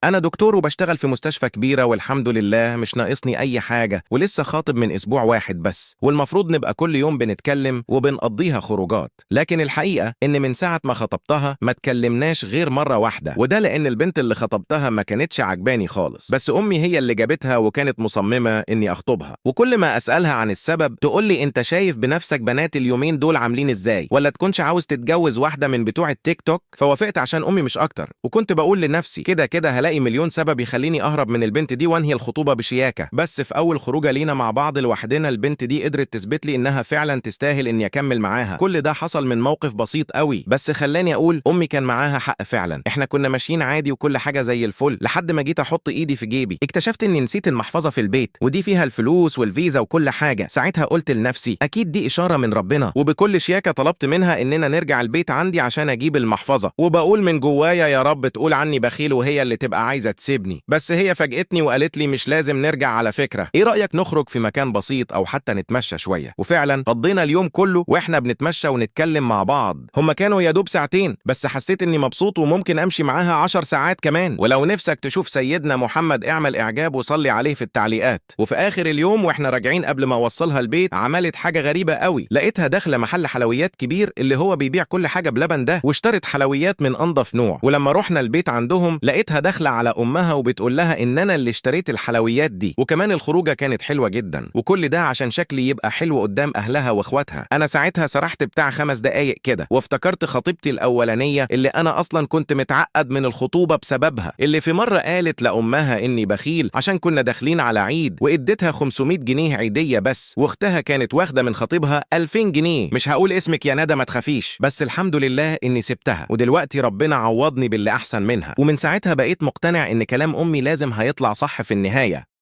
انا دكتور وبشتغل في مستشفى كبيرة والحمد لله مش ناقصني اي حاجة، ولسه خاطب من اسبوع واحد بس، والمفروض نبقى كل يوم بنتكلم وبنقضيها خروجات. لكن الحقيقة ان من ساعة ما خطبتها ما تكلمناش غير مرة واحدة، وده لان البنت اللي خطبتها ما كانتش عجباني خالص، بس امي هي اللي جابتها وكانت مصممة اني اخطبها. وكل ما اسألها عن السبب تقول لي انت شايف بنفسك بنات اليومين دول عاملين ازاي، ولا تكونش عاوز تتجوز واحدة من بتوع التيك توك؟ فوافقت عشان امي مش اكتر، وكنت بقول لنفسي كده كده هلاقي مليون سبب يخليني اهرب من البنت دي وانهي الخطوبة بشياكة. بس في اول خروجه لينا مع بعض لوحدنا البنت دي قدرت تثبت لي انها فعلا تستاهل اني اكمل معاها. كل ده حصل من موقف بسيط قوي، بس خلاني اقول امي كان معاها حق فعلا. احنا كنا ماشيين عادي وكل حاجة زي الفل، لحد ما جيت احط ايدي في جيبي اكتشفت اني نسيت المحفظة في البيت، ودي فيها الفلوس والفيزا وكل حاجة. ساعتها قلت لنفسي اكيد دي اشارة من ربنا، وبكل شياكة طلبت منها اننا نرجع البيت عندي عشان اجيب المحفظة، وبقول من جوايا يا رب تقول عني بخيل وهي اللي تبقى عايزة تسيبني. بس هي فاجئتني وقالت لي مش لازم نرجع، على فكرة ايه رأيك نخرج في مكان بسيط او حتى نتمشى شوية؟ وفعلا قضينا اليوم كله واحنا بنتمشى ونتكلم مع بعض. هما كانوا يا دوب ساعتين، بس حسيت اني مبسوط وممكن امشي معاها 10 ساعات كمان. ولو نفسك تشوف سيدنا محمد اعمل اعجاب وصلي عليه في التعليقات. وفي اخر اليوم واحنا راجعين قبل ما اوصلها البيت عملت حاجة غريبة قوي، لقيتها داخلة محل حلويات كبير اللي هو بيبيع كل حاجة بلبن ده، واشترت حلويات من انضف نوع. ولما رحنا البيت عندهم لقيتها داخلة على امها وبتقول لها ان انا اللي اشتريت الحلويات دي، وكمان الخروجه كانت حلوه جدا، وكل ده عشان شكلي يبقى حلو قدام اهلها واخواتها. انا ساعتها سرحت بتاع 5 دقايق كده وافتكرت خطيبتي الاولانيه اللي انا اصلا كنت متعقد من الخطوبه بسببها، اللي في مره قالت لامها اني بخيل عشان كنا داخلين على عيد واديتها 500 جنيه عيديه بس، واختها كانت واخده من خطيبها 2000 جنيه. مش هقول اسمك يا ندى ما تخافيش، بس الحمد لله اني سبتها، ودلوقتي ربنا عوضني باللي احسن منها. ومن ساعتها بقيت مقتنع ان كلام امي لازم هيطلع صح في النهايه.